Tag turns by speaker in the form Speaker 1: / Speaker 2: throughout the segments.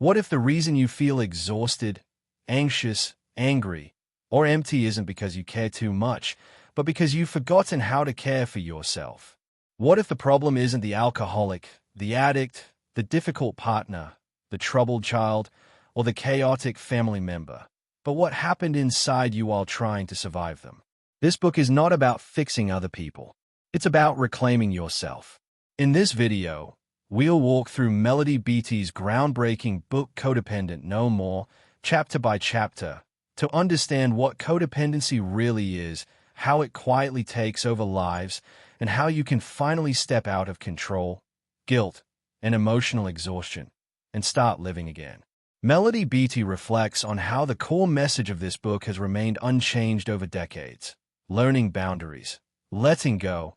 Speaker 1: What if the reason you feel exhausted, anxious, angry, or empty isn't because you care too much, but because you've forgotten how to care for yourself? What if the problem isn't the alcoholic, the addict, the difficult partner, the troubled child, or the chaotic family member, but what happened inside you while trying to survive them? This book is not about fixing other people. It's about reclaiming yourself. In this video, we'll walk through Melody Beattie's groundbreaking book Codependent No More, chapter by chapter, to understand what codependency really is, how it quietly takes over lives, and how you can finally step out of control, guilt, and emotional exhaustion, and start living again. Melody Beattie reflects on how the core message of this book has remained unchanged over decades: learning boundaries, letting go,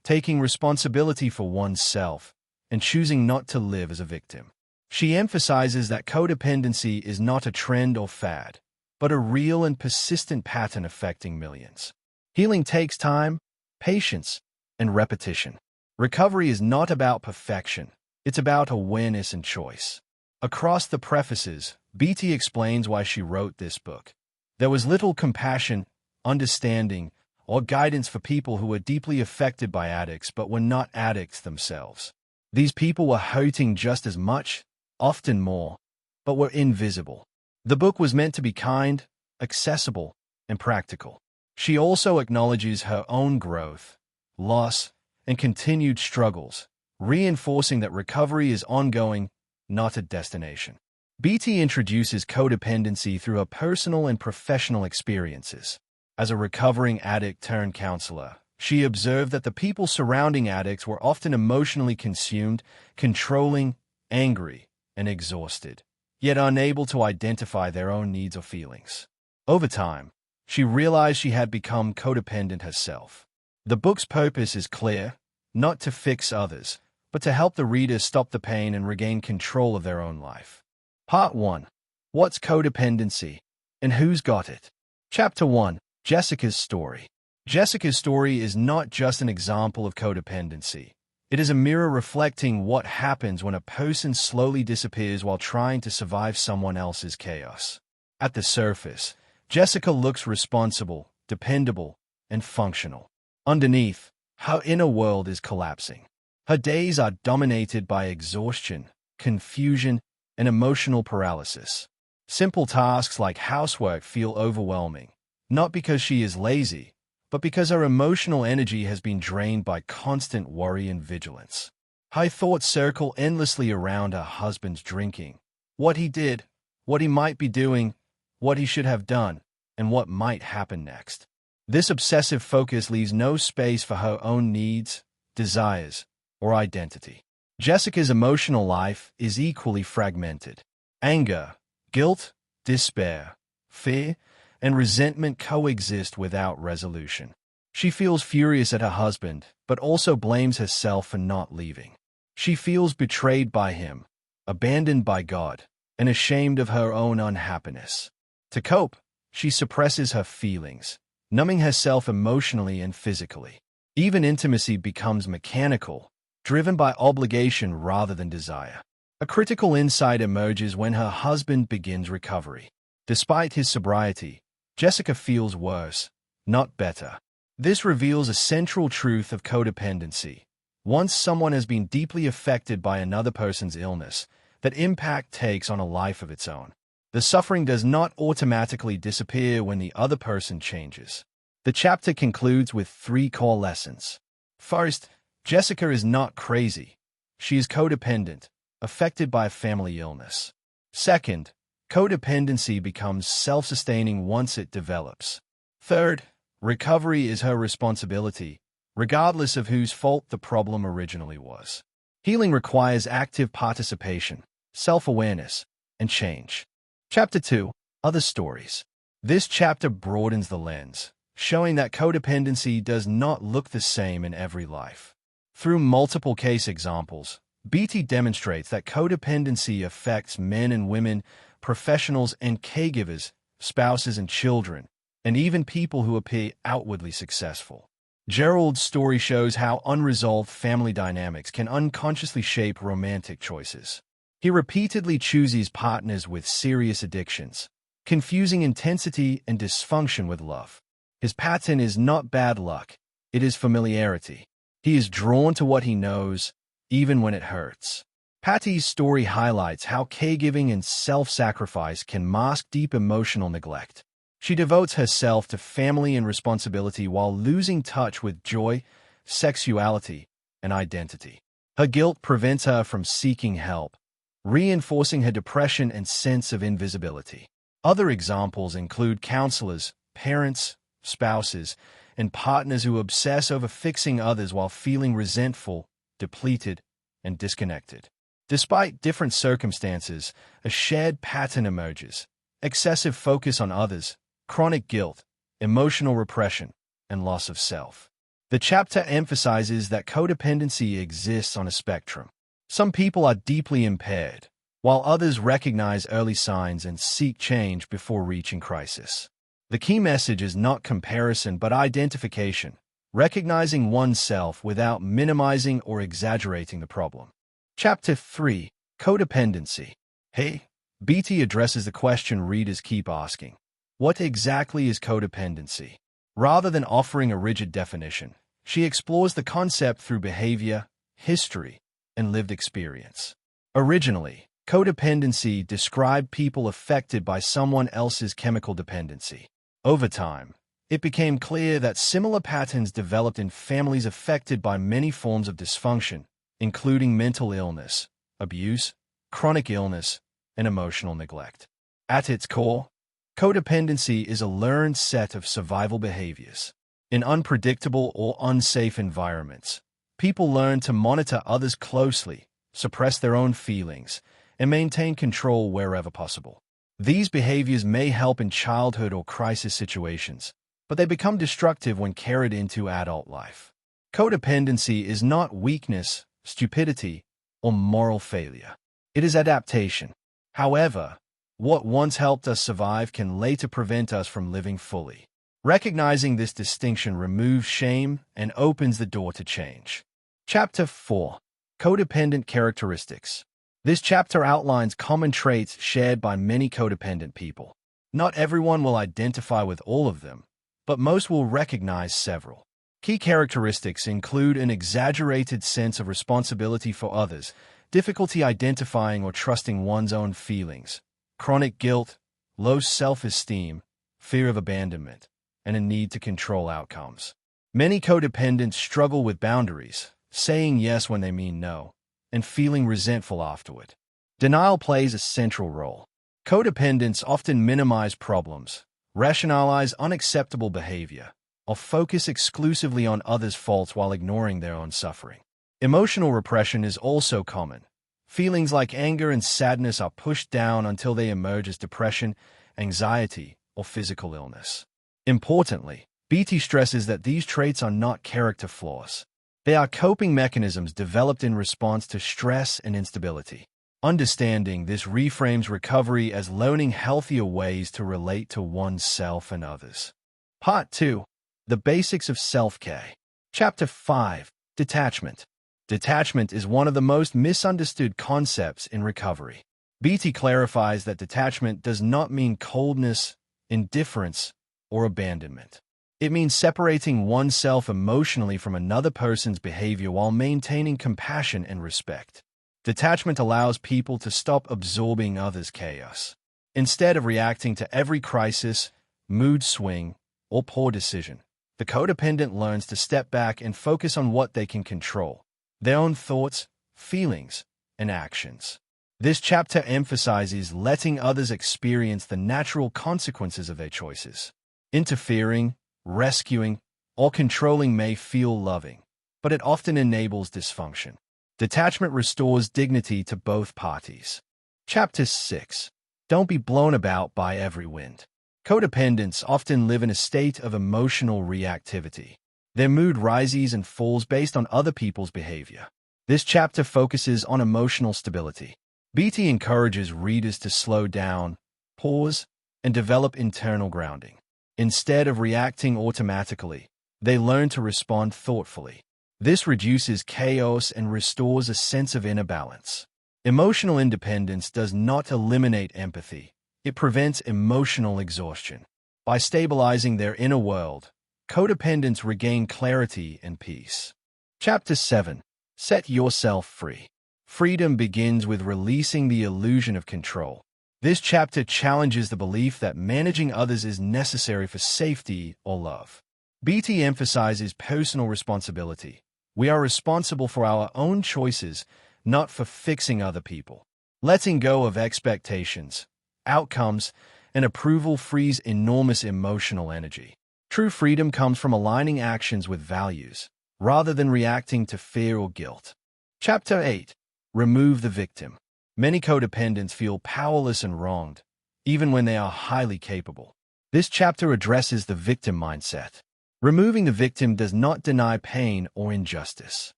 Speaker 1: taking responsibility for oneself, and choosing not to live as a victim. She emphasizes that codependency is not a trend or fad, but a real and persistent pattern affecting millions. Healing takes time, patience, and repetition. Recovery is not about perfection. It's about awareness and choice. Across the prefaces, Beattie explains why she wrote this book. There was little compassion, understanding, or guidance for people who were deeply affected by addicts but were not addicts themselves. These people were hurting just as much, often more, but were invisible. The book was meant to be kind, accessible, and practical. She also acknowledges her own growth, loss, and continued struggles, reinforcing that recovery is ongoing, not a destination. Beattie introduces codependency through her personal and professional experiences. As a recovering addict-turned-counselor, she observed that the people surrounding addicts were often emotionally consumed, controlling, angry, and exhausted, yet unable to identify their own needs or feelings. Over time, she realized she had become codependent herself. The book's purpose is clear: not to fix others, but to help the reader stop the pain and regain control of their own life. Part 1. What's codependency, and who's got it? Chapter 1. Jessica's story. Jessica's story is not just an example of codependency. It is a mirror reflecting what happens when a person slowly disappears while trying to survive someone else's chaos. At the surface, Jessica looks responsible, dependable, and functional. Underneath, her inner world is collapsing. Her days are dominated by exhaustion, confusion, and emotional paralysis. Simple tasks like housework feel overwhelming, not because she is lazy, but because her emotional energy has been drained by constant worry and vigilance. Her thoughts circle endlessly around her husband's drinking, what he did, what he might be doing, what he should have done, and what might happen next. This obsessive focus leaves no space for her own needs, desires, or identity. Jessica's emotional life is equally fragmented. Anger, guilt, despair, fear, and resentment coexist without resolution. She feels furious at her husband, but also blames herself for not leaving. She feels betrayed by him, abandoned by God, and ashamed of her own unhappiness. To cope, she suppresses her feelings, numbing herself emotionally and physically. Even intimacy becomes mechanical, driven by obligation rather than desire. A critical insight emerges when her husband begins recovery. Despite his sobriety, Jessica feels worse, not better. This reveals a central truth of codependency. Once someone has been deeply affected by another person's illness, that impact takes on a life of its own. The suffering does not automatically disappear when the other person changes. The chapter concludes with 3 core lessons. First, Jessica is not crazy. She is codependent, affected by a family illness. Second, codependency becomes self-sustaining once it develops. Third, recovery is her responsibility, regardless of whose fault the problem originally was. Healing requires active participation, self-awareness, and change. Chapter 2. Other stories. This chapter broadens the lens, showing that codependency does not look the same in every life. Through multiple case examples, Beattie demonstrates that codependency affects men and women, professionals and caregivers, spouses and children, and even people who appear outwardly successful. Gerald's story shows how unresolved family dynamics can unconsciously shape romantic choices. He repeatedly chooses partners with serious addictions, confusing intensity and dysfunction with love. His pattern is not bad luck, it is familiarity. He is drawn to what he knows, even when it hurts. Patty's story highlights how caregiving and self-sacrifice can mask deep emotional neglect. She devotes herself to family and responsibility while losing touch with joy, sexuality, and identity. Her guilt prevents her from seeking help, reinforcing her depression and sense of invisibility. Other examples include counselors, parents, spouses, and partners who obsess over fixing others while feeling resentful, depleted, and disconnected. Despite different circumstances, a shared pattern emerges: excessive focus on others, chronic guilt, emotional repression, and loss of self. The chapter emphasizes that codependency exists on a spectrum. Some people are deeply impaired, while others recognize early signs and seek change before reaching crisis. The key message is not comparison but identification, recognizing oneself without minimizing or exaggerating the problem. Chapter 3. Codependency. Hey, Beattie addresses the question readers keep asking: what exactly is codependency? Rather than offering a rigid definition, she explores the concept through behavior, history, and lived experience. Originally, codependency described people affected by someone else's chemical dependency. Over time, it became clear that similar patterns developed in families affected by many forms of dysfunction, including mental illness, abuse, chronic illness, and emotional neglect. At its core, codependency is a learned set of survival behaviors. In unpredictable or unsafe environments, people learn to monitor others closely, suppress their own feelings, and maintain control wherever possible. These behaviors may help in childhood or crisis situations, but they become destructive when carried into adult life. Codependency is not weakness, stupidity, or moral failure. It is adaptation. However, what once helped us survive can later prevent us from living fully. Recognizing this distinction removes shame and opens the door to change. Chapter 4. Codependent Characteristics. This chapter outlines common traits shared by many codependent people. Not everyone will identify with all of them, but most will recognize several. Key characteristics include an exaggerated sense of responsibility for others, difficulty identifying or trusting one's own feelings, chronic guilt, low self-esteem, fear of abandonment, and a need to control outcomes. Many codependents struggle with boundaries, saying yes when they mean no, and feeling resentful afterward. Denial plays a central role. Codependents often minimize problems, rationalize unacceptable behavior, or focus exclusively on others' faults while ignoring their own suffering. Emotional repression is also common. Feelings like anger and sadness are pushed down until they emerge as depression, anxiety, or physical illness. Importantly, Beattie stresses that these traits are not character flaws. They are coping mechanisms developed in response to stress and instability. Understanding this reframes recovery as learning healthier ways to relate to oneself and others. Part 2. The Basics of Self-Care. Chapter 5. Detachment. Detachment is one of the most misunderstood concepts in recovery. Beattie clarifies that detachment does not mean coldness, indifference, or abandonment. It means separating oneself emotionally from another person's behavior while maintaining compassion and respect. Detachment allows people to stop absorbing others' chaos. Instead of reacting to every crisis, mood swing, or poor decision, the codependent learns to step back and focus on what they can control: their own thoughts, feelings, and actions. This chapter emphasizes letting others experience the natural consequences of their choices. Interfering, rescuing, or controlling may feel loving, but it often enables dysfunction. Detachment restores dignity to both parties. Chapter 6. Don't be blown about by every wind. Codependents often live in a state of emotional reactivity. Their mood rises and falls based on other people's behavior. This chapter focuses on emotional stability. Beattie encourages readers to slow down, pause, and develop internal grounding. Instead of reacting automatically, they learn to respond thoughtfully. This reduces chaos and restores a sense of inner balance. Emotional independence does not eliminate empathy. It prevents emotional exhaustion. By stabilizing their inner world, codependents regain clarity and peace. Chapter 7. Set yourself free. Freedom begins with releasing the illusion of control. This chapter challenges the belief that managing others is necessary for safety or love. Beattie emphasizes personal responsibility. We are responsible for our own choices, not for fixing other people. Letting go of expectations, outcomes, and approval frees enormous emotional energy. True freedom comes from aligning actions with values, rather than reacting to fear or guilt. Chapter 8. Remove the victim. Many codependents feel powerless and wronged, even when they are highly capable. This chapter addresses the victim mindset. Removing the victim does not deny pain or injustice.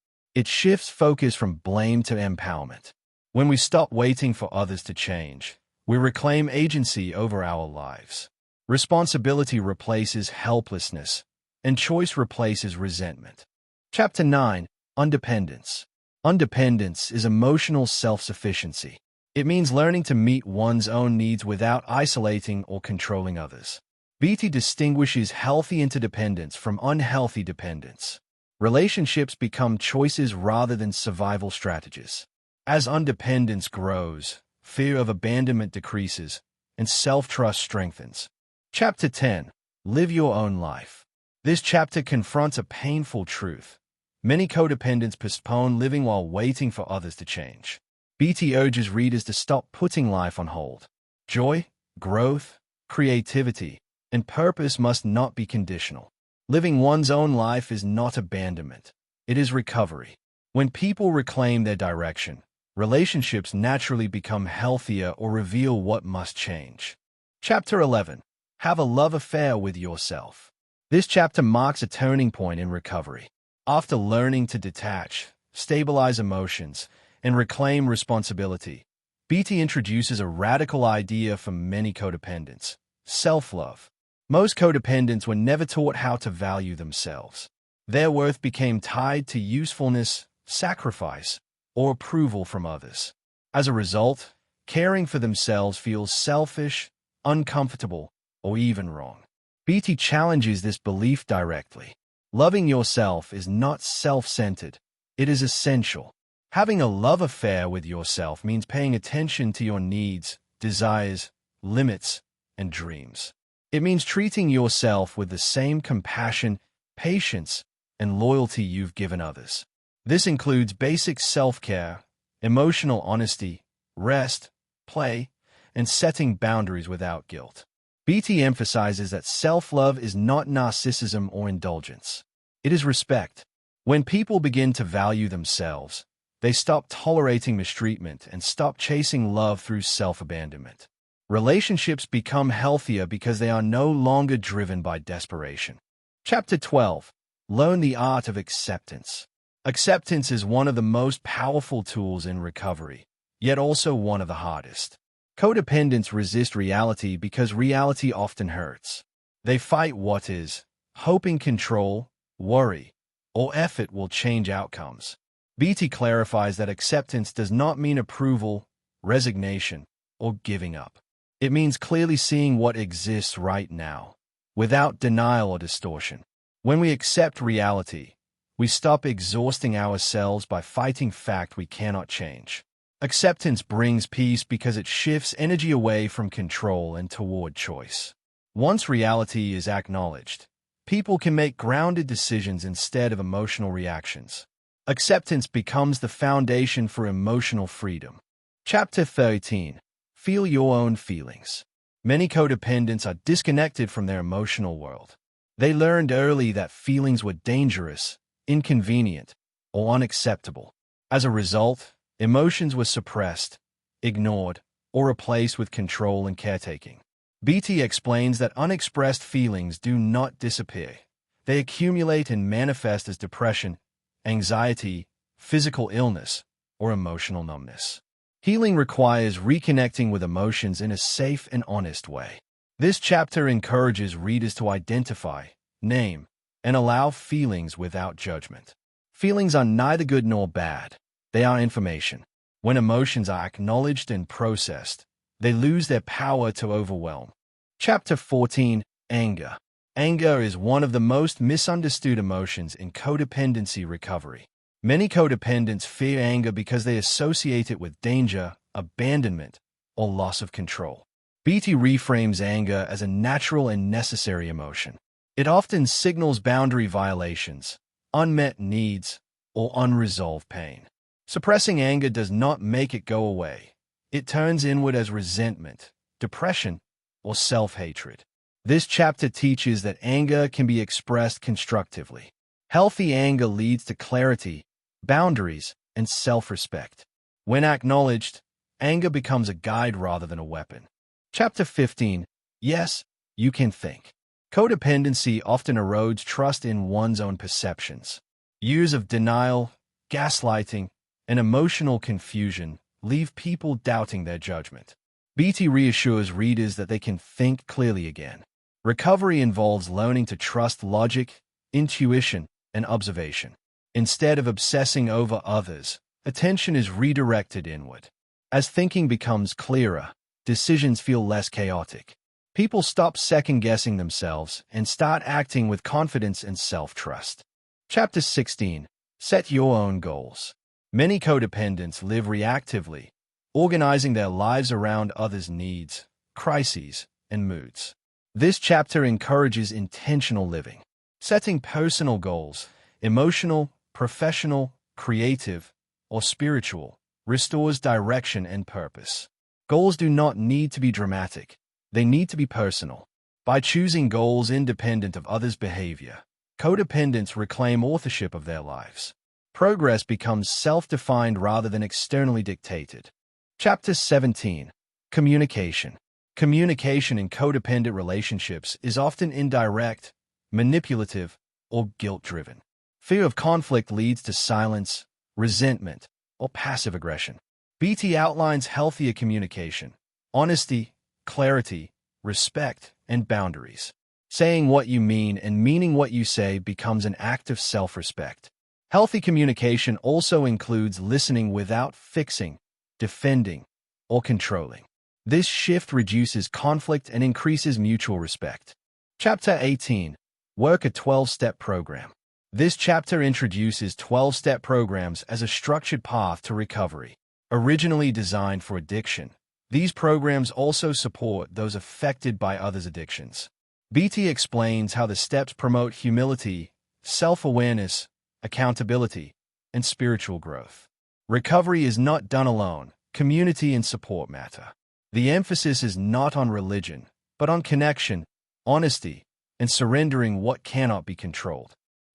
Speaker 1: It shifts focus from blame to empowerment. When we stop waiting for others to change, we reclaim agency over our lives. Responsibility replaces helplessness, and choice replaces resentment. Chapter 9. Undependence. Undependence is emotional self-sufficiency. It means learning to meet one's own needs without isolating or controlling others. Beattie distinguishes healthy interdependence from unhealthy dependence. Relationships become choices rather than survival strategies. As undependence grows, fear of abandonment decreases, and self-trust strengthens. Chapter 10. Live your own life. This chapter confronts a painful truth. Many codependents postpone living while waiting for others to change. Beattie urges readers to stop putting life on hold. Joy, growth, creativity, and purpose must not be conditional. Living one's own life is not abandonment. It is recovery. When people reclaim their direction, relationships naturally become healthier or reveal what must change. Chapter 11. Have a love affair with yourself. This chapter marks a turning point in recovery. After learning to detach, stabilize emotions, and reclaim responsibility, Beattie introduces a radical idea for many codependents: self-love. Most codependents were never taught how to value themselves. Their worth became tied to usefulness, sacrifice, or approval from others. As a result, caring for themselves feels selfish, uncomfortable, or even wrong. Beattie challenges this belief directly. Loving yourself is not self-centered. It is essential. Having a love affair with yourself means paying attention to your needs, desires, limits, and dreams. It means treating yourself with the same compassion, patience, and loyalty you've given others. This includes basic self-care, emotional honesty, rest, play, and setting boundaries without guilt. Beattie emphasizes that self-love is not narcissism or indulgence. It is respect. When people begin to value themselves, they stop tolerating mistreatment and stop chasing love through self-abandonment. Relationships become healthier because they are no longer driven by desperation. Chapter 12. Learn the art of acceptance. Acceptance is one of the most powerful tools in recovery, yet also one of the hardest. Codependents resist reality because reality often hurts. They fight what is, hoping control, worry, or effort will change outcomes. Beattie clarifies that acceptance does not mean approval, resignation, or giving up. It means clearly seeing what exists right now, without denial or distortion. When we accept reality, we stop exhausting ourselves by fighting fact we cannot change. Acceptance brings peace because it shifts energy away from control and toward choice. Once reality is acknowledged, people can make grounded decisions instead of emotional reactions. Acceptance becomes the foundation for emotional freedom. Chapter 13. Feel your own feelings. Many codependents are disconnected from their emotional world. They learned early that feelings were dangerous, inconvenient, or unacceptable. As a result, emotions were suppressed, ignored, or replaced with control and caretaking. Beattie explains that unexpressed feelings do not disappear. They accumulate and manifest as depression, anxiety, physical illness, or emotional numbness. Healing requires reconnecting with emotions in a safe and honest way. This chapter encourages readers to identify, name, and allow feelings without judgment. Feelings are neither good nor bad. They are information. When emotions are acknowledged and processed, they lose their power to overwhelm. Chapter 14. Anger. Anger is one of the most misunderstood emotions in codependency recovery. Many codependents fear anger because they associate it with danger, abandonment, or loss of control. Beattie reframes anger as a natural and necessary emotion. It often signals boundary violations, unmet needs, or unresolved pain. Suppressing anger does not make it go away. It turns inward as resentment, depression, or self-hatred. This chapter teaches that anger can be expressed constructively. Healthy anger leads to clarity, boundaries, and self-respect. When acknowledged, anger becomes a guide rather than a weapon. Chapter 15. Yes, you can think. Codependency often erodes trust in one's own perceptions. Years of denial, gaslighting, and emotional confusion leave people doubting their judgment. Beattie reassures readers that they can think clearly again. Recovery involves learning to trust logic, intuition, and observation. Instead of obsessing over others, attention is redirected inward. As thinking becomes clearer, decisions feel less chaotic. People stop second-guessing themselves and start acting with confidence and self-trust. Chapter 16. Set your own goals. Many codependents live reactively, organizing their lives around others' needs, crises, and moods. This chapter encourages intentional living. Setting personal goals, emotional, professional, creative, or spiritual, restores direction and purpose. Goals do not need to be dramatic. They need to be personal. By choosing goals independent of others' behavior, codependents reclaim authorship of their lives. Progress becomes self-defined rather than externally dictated. Chapter 17. Communication. Communication in codependent relationships is often indirect, manipulative, or guilt-driven. Fear of conflict leads to silence, resentment, or passive aggression. Beattie outlines healthier communication: honesty, clarity, respect, and boundaries. Saying what you mean and meaning what you say becomes an act of self-respect. Healthy communication also includes listening without fixing, defending, or controlling. This shift reduces conflict and increases mutual respect. Chapter 18. Work a 12-step program. This chapter introduces 12-step programs as a structured path to recovery. Originally designed for addiction, these programs also support those affected by others' addictions. Beattie explains how the steps promote humility, self-awareness, accountability, and spiritual growth. Recovery is not done alone. Community and support matter. The emphasis is not on religion, but on connection, honesty, and surrendering what cannot be controlled.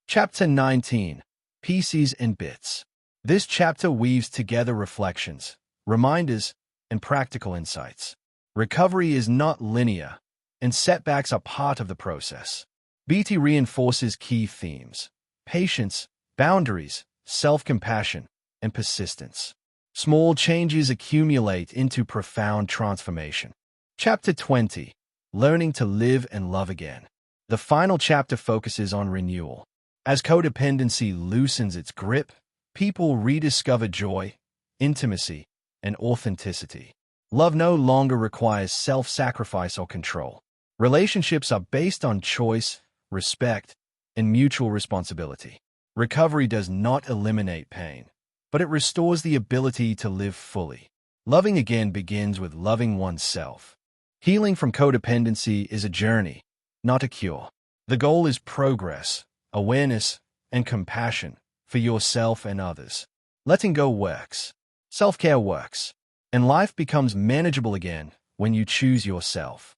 Speaker 1: Chapter 19. Pieces and Bits. This chapter weaves together reflections, reminders, and practical insights. Recovery is not linear, and setbacks are part of the process. Beattie reinforces key themes: patience, boundaries, self-compassion, and persistence. Small changes accumulate into profound transformation. Chapter 20. Learning to Live and Love Again. The final chapter focuses on renewal. As codependency loosens its grip, people rediscover joy, intimacy, and authenticity. Love no longer requires self-sacrifice or control. Relationships are based on choice, respect, and mutual responsibility. Recovery does not eliminate pain, but it restores the ability to live fully. Loving again begins with loving oneself. Healing from codependency is a journey, not a cure. The goal is progress, awareness, and compassion for yourself and others. Letting go works. Self-care works. And life becomes manageable again when you choose yourself.